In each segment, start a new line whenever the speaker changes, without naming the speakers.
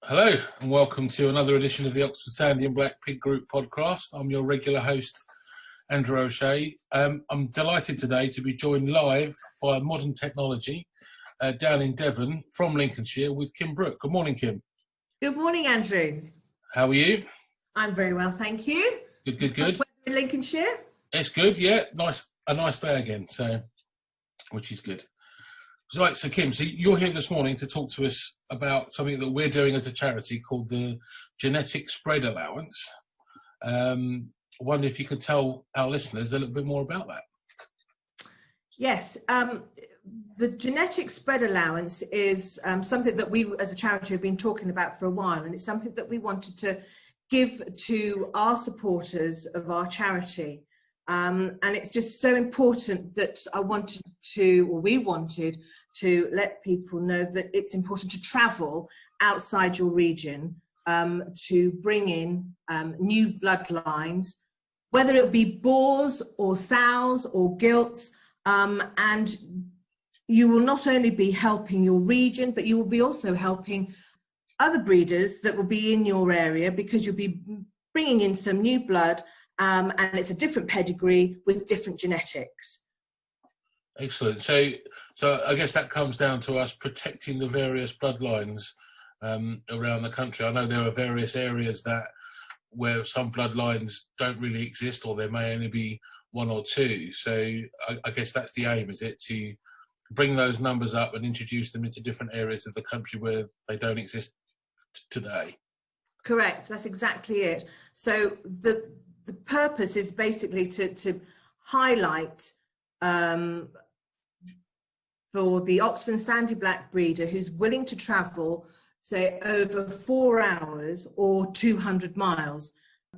Hello and welcome to another edition of the Oxford Sandy and Black Pig Group podcast. I'm your regular host, Andrew O'Shea. I'm delighted today to be joined live via modern technology down in Devon from Lincolnshire with Kim Brooke. Good morning, Kim.
Good morning, Andrew.
How are you?
I'm very well, thank you.
Good.
In Lincolnshire?
It's good, yeah. A nice day again, which is good. Right, so Kim, you're here this morning to talk to us about something that we're doing as a charity called the Genetic Spread Allowance. I wonder if you could tell our listeners a little bit more about that.
Yes, the Genetic Spread Allowance is something that we as a charity have been talking about for a while, and it's something that we wanted to give to our supporters of our charity. And it's just so important that we wanted to let people know that it's important to travel outside your region to bring in new bloodlines, whether it be boars or sows or gilts, and you will not only be helping your region, but you will be also helping other breeders that will be in your area, because you'll be bringing in some new blood. And it's a different pedigree with different genetics.
Excellent. So I guess that comes down to us protecting the various bloodlines around the country. I know there are various areas where some bloodlines don't really exist, or there may only be one or two. So I guess that's the aim, is it, to bring those numbers up and introduce them into different areas of the country where they don't exist today?
Correct. That's exactly it. So the purpose is basically to highlight for the Oxford Sandy Black breeder who's willing to travel, say, over 4 hours or 200 miles.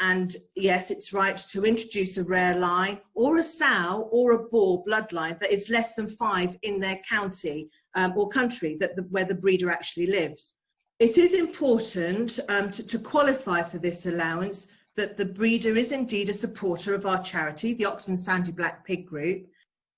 And yes, it's right to introduce a rare line or a sow or a boar bloodline that is less than 5 in their county or country where the breeder actually lives. It is important to qualify for this allowance that the breeder is indeed a supporter of our charity, the Oxford Sandy Black Pig Group,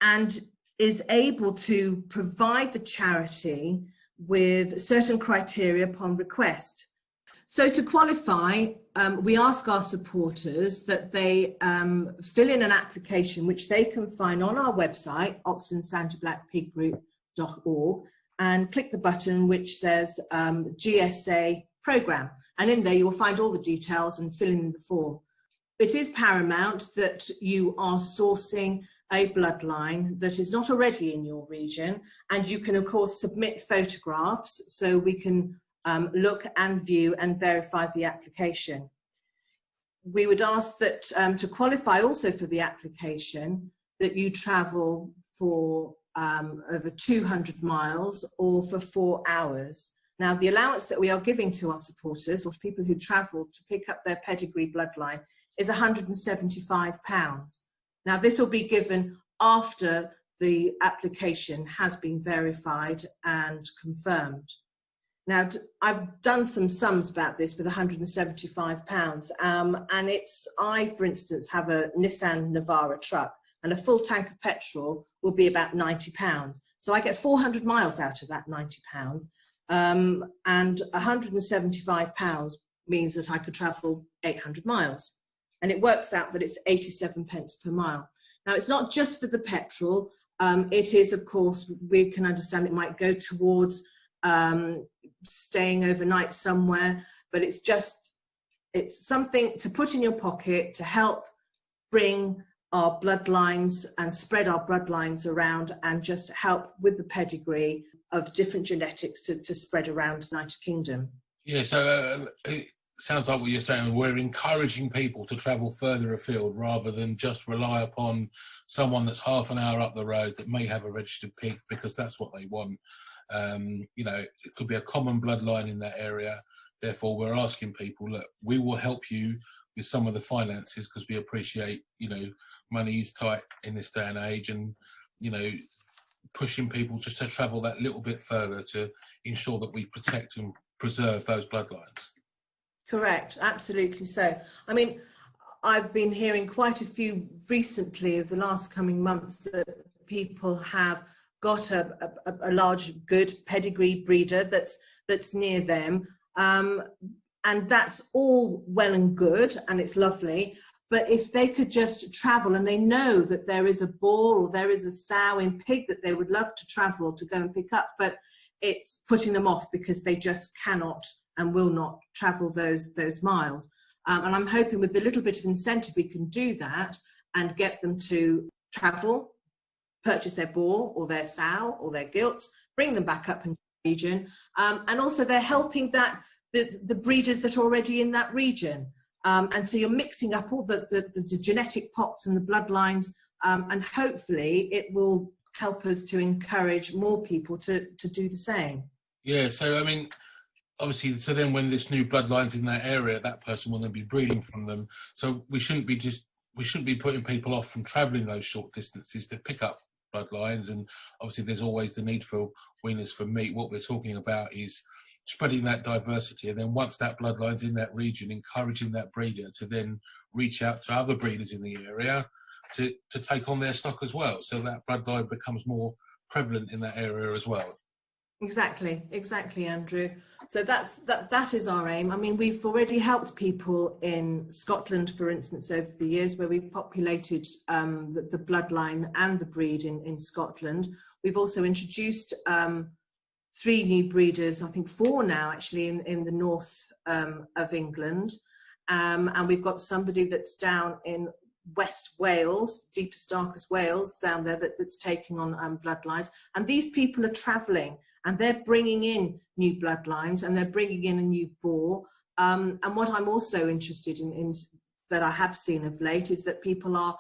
and is able to provide the charity with certain criteria upon request. So to qualify, we ask our supporters that they fill in an application which they can find on our website, oxfordsandyblackpiggroup.org, and click the button which says GSA programme. And in there you will find all the details and fill in the form. It is paramount that you are sourcing a bloodline that is not already in your region, and you can of course submit photographs so we can look and view and verify the application. We would ask that to qualify also for the application that you travel for over 200 miles or for 4 hours. Now, the allowance that we are giving to our supporters, or to people who travel to pick up their pedigree bloodline, is £175. Now, this will be given after the application has been verified and confirmed. Now, I've done some sums about this with £175, and I, for instance, have a Nissan Navara truck, and a full tank of petrol will be about £90. So I get 400 miles out of that £90. And £175 means that I could travel 800 miles, and it works out that it's 87 pence per mile. Now, it's not just for the petrol. It is, of course, we can understand it might go towards staying overnight somewhere, but it's something to put in your pocket to help bring our bloodlines and spread our bloodlines around, and just help with the pedigree of different genetics to spread around the United Kingdom.
Yeah, so it sounds like what you're saying. We're encouraging people to travel further afield rather than just rely upon someone that's half an hour up the road that may have a registered pig because that's what they want. It could be a common bloodline in that area. Therefore, we're asking people, look, we will help you with some of the finances because we appreciate, money is tight in this day and age, and, pushing people just to travel that little bit further to ensure that we protect and preserve those bloodlines.
Correct, absolutely so. I mean, I've been hearing quite a few recently of the last coming months that people have got a large good pedigree breeder that's near them, And that's all well and good, and it's lovely. But if they could just travel, and they know that there is a boar or there is a sow in pig that they would love to travel to go and pick up, but it's putting them off because they just cannot and will not travel those miles. And I'm hoping with the little bit of incentive we can do that and get them to travel, purchase their boar or their sow or their gilts, bring them back up in the region. And also they're helping the breeders that are already in that region. And so you're mixing up all the genetic pots and the bloodlines, and hopefully it will help us to encourage more people to do the same.
Yeah, so I mean, obviously, so then when this new bloodline's in that area, that person will then be breeding from them. So we shouldn't be putting people off from travelling those short distances to pick up bloodlines. And obviously there's always the need for weaners for meat. What we're talking about is spreading that diversity, and then once that bloodline's in that region, encouraging that breeder to then reach out to other breeders in the area to take on their stock as well, so that bloodline becomes more prevalent in that area as well.
Exactly, Andrew. So that is our aim. I mean, we've already helped people in Scotland, for instance, over the years, where we've populated the bloodline and the breed in Scotland. We've also introduced 3 new breeders, I think 4 now actually, in the north of England. And we've got somebody that's down in West Wales, deepest, darkest Wales, down there that's taking on bloodlines. And these people are travelling and they're bringing in new bloodlines and they're bringing in a new boar. And what I'm also interested in that I have seen of late is that people are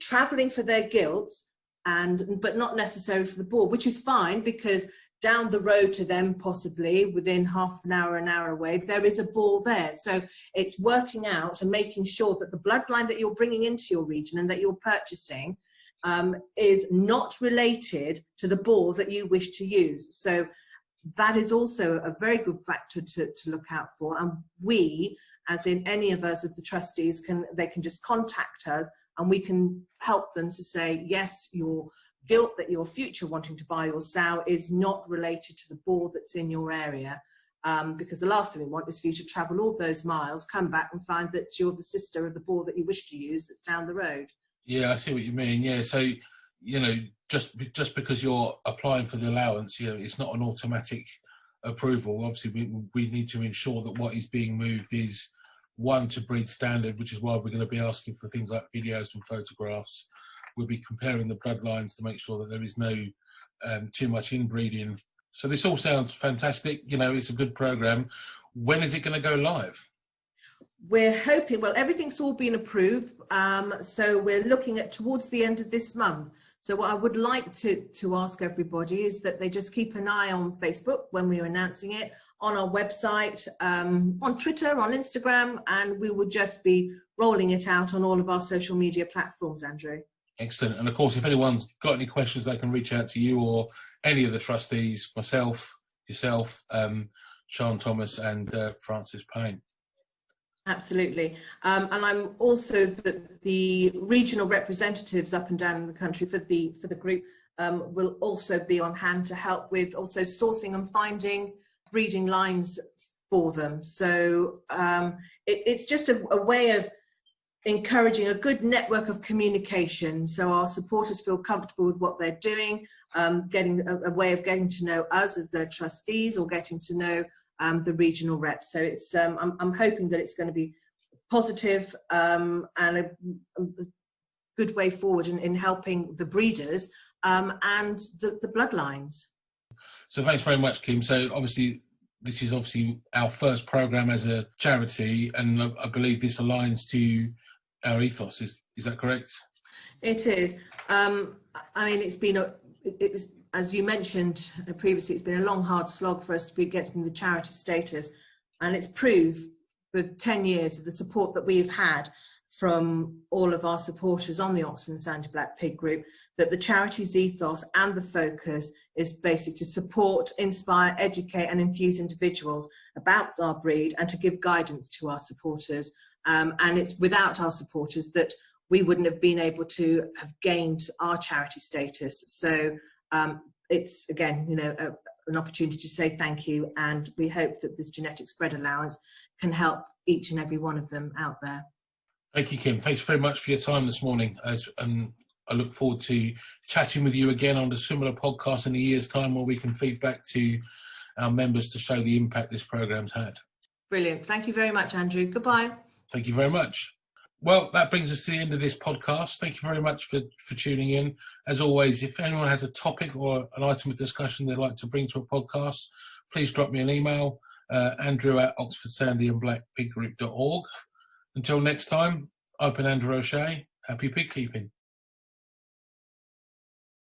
travelling for their gilts, but not necessarily for the boar, which is fine, because down the road to them, possibly within half an hour away, there is a boar there. So it's working out and making sure that the bloodline that you're bringing into your region and that you're purchasing is not related to the boar that you wish to use. So that is also a very good factor to look out for. And we, as in any of us as the trustees, they can just contact us and we can help them to say, yes, your gilt that you're future wanting to buy your sow is not related to the boar that's in your area, because the last thing we want is for you to travel all those miles, come back and find that you're the sister of the boar that you wish to use that's down the road. Yeah,
I see what you mean. Yeah, so just because you're applying for the allowance, it's not an automatic approval. Obviously, we need to ensure that what is being moved is, one, to breed standard, which is why we're going to be asking for things like videos and photographs. We'll be comparing the bloodlines to make sure that there is no too much inbreeding. So this all sounds fantastic. It's a good program. When is it going to go live?
We're hoping, well, everything's all been approved. So we're looking at towards the end of this month. So what I would like to ask everybody is that they just keep an eye on Facebook when we're announcing it, on our website, on Twitter, on Instagram, and we will just be rolling it out on all of our social media platforms, Andrew.
Excellent. And of course, if anyone's got any questions, they can reach out to you or any of the trustees, myself, yourself, Sean Thomas and Francis Payne.
Absolutely. And I'm also the regional representatives up and down in the country for the group will also be on hand to help with also sourcing and finding breeding lines for them. So it's just a way of encouraging a good network of communication, so our supporters feel comfortable with what they're doing, getting a way of getting to know us as their trustees or getting to know the regional reps. So it's I'm hoping that it's going to be positive and a good way forward in helping the breeders and the bloodlines.
So thanks very much, Kim. So obviously this is our first program as a charity, and I believe this aligns to our ethos. Is that correct?
It is. I mean, it was, as you mentioned previously, it's been a long, hard slog for us to be getting the charity status, and it's proved with 10 years of the support that we've had from all of our supporters on the Oxford and Sandy Black Pig Group, that the charity's ethos and the focus is basically to support, inspire, educate and enthuse individuals about our breed and to give guidance to our supporters. And it's without our supporters that we wouldn't have been able to have gained our charity status. So it's, again, an opportunity to say thank you, and we hope that this genetic spread allowance can help each and every one of them out there.
Thank you, Kim. Thanks very much for your time this morning, and I look forward to chatting with you again on a similar podcast in a year's time, where we can feed back to our members to show the impact this program's had.
Brilliant. Thank you very much, Andrew. Goodbye.
Thank you very much. Well, that brings us to the end of this podcast. Thank you very much for tuning in. As always, if anyone has a topic or an item of discussion they'd like to bring to a podcast, please drop me an email, andrew@oxfordsandyandblackpiggroup.org. Until next time, I've been Andrew O'Shea. Happy pig keeping.